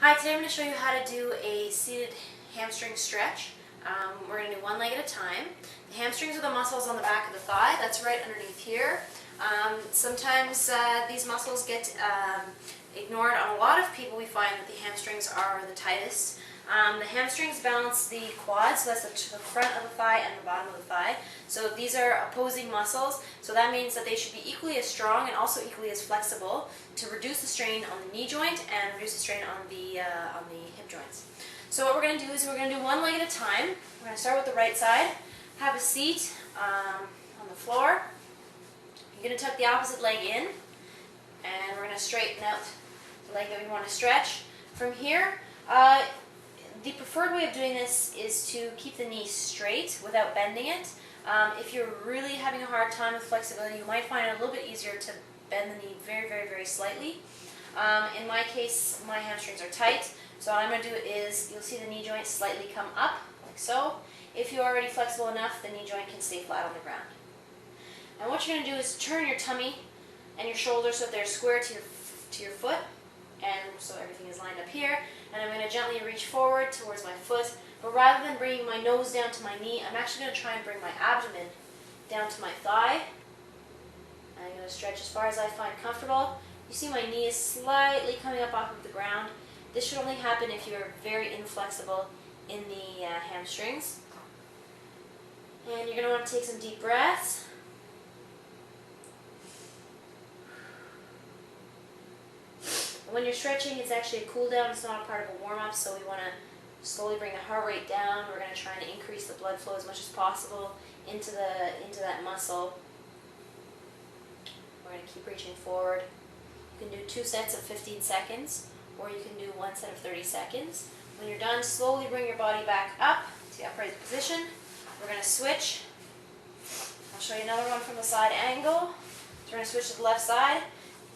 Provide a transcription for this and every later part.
Hi, today I'm going to show you how to do a seated hamstring stretch. We're going to do one leg at a time. The hamstrings are the muscles on the back of the thigh. That's right underneath here. Sometimes these muscles get ignored. On a lot of people we find that the hamstrings are the tightest. The hamstrings balance the quads, so that's the front of the thigh and the bottom of the thigh. So these are opposing muscles, so that means that they should be equally as strong and also equally as flexible to reduce the strain on the knee joint and reduce the strain on the hip joints. So what we're going to do is we're going to do one leg at a time. We're going to start with the right side. Have a seat on the floor. You're going to tuck the opposite leg in, and we're going to straighten out the leg that we want to stretch. From here, the preferred way of doing this is to keep the knee straight without bending it. If you're really having a hard time with flexibility, you might find it a little bit easier to bend the knee very, very, very slightly. In my case, my hamstrings are tight, so what I'm going to do is you'll see the knee joint slightly come up, like so. If you're already flexible enough, the knee joint can stay flat on the ground. And what you're going to do is turn your tummy and your shoulders so that they're square to your foot, and so everything is lined up here. And I'm going to gently reach forward towards my foot, but rather than bringing my nose down to my knee, I'm actually going to try and bring my abdomen down to my thigh. And I'm going to stretch as far as I find comfortable. You see my knee is slightly coming up off of the ground. This should only happen if you're very inflexible in the hamstrings. And you're going to want to take some deep breaths. When you're stretching, it's actually a cool down. It's not a part of a warm-up, so we want to slowly bring the heart rate down. We're going to try and increase the blood flow as much as possible into that muscle. We're going to keep reaching forward. You can do 2 sets of 15 seconds, or you can do 1 set of 30 seconds. When you're done, slowly bring your body back up to the upright position. We're going to switch. I'll show you another one from the side angle. So we're going to switch to the left side.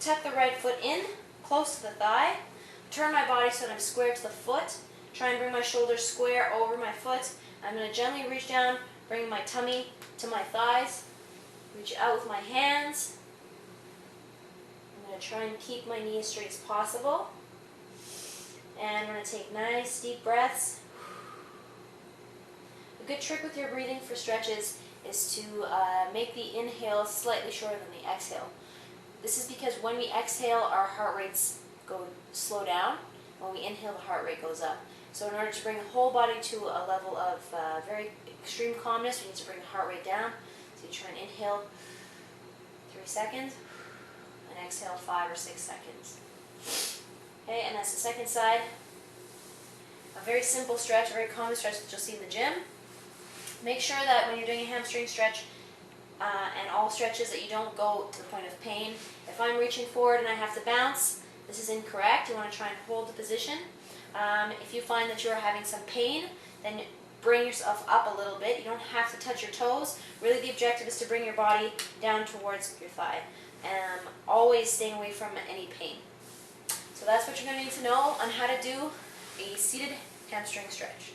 Tuck the right foot in, close to the thigh. Turn my body so that I'm square to the foot. Try and bring my shoulders square over my foot. I'm going to gently reach down, bring my tummy to my thighs. Reach out with my hands. I'm going to try and keep my knee as straight as possible. And I'm going to take nice deep breaths. A good trick with your breathing for stretches is to make the inhale slightly shorter than the exhale. This is because when we exhale, our heart rates slow down. When we inhale, the heart rate goes up. So in order to bring the whole body to a level of very extreme calmness, we need to bring the heart rate down. So you try and inhale 3 seconds, and exhale 5 or 6 seconds. Okay, and that's the second side. A very simple stretch, a very common stretch that you'll see in the gym. Make sure that when you're doing a hamstring stretch, and all stretches, that you don't go to the point of pain. If I'm reaching forward and I have to bounce, this is incorrect. You want to try and hold the position. If you find that you're having some pain, then bring yourself up a little bit. You don't have to touch your toes. Really, the objective is to bring your body down towards your thigh. Always staying away from any pain. So that's what you're going to need to know on how to do a seated hamstring stretch.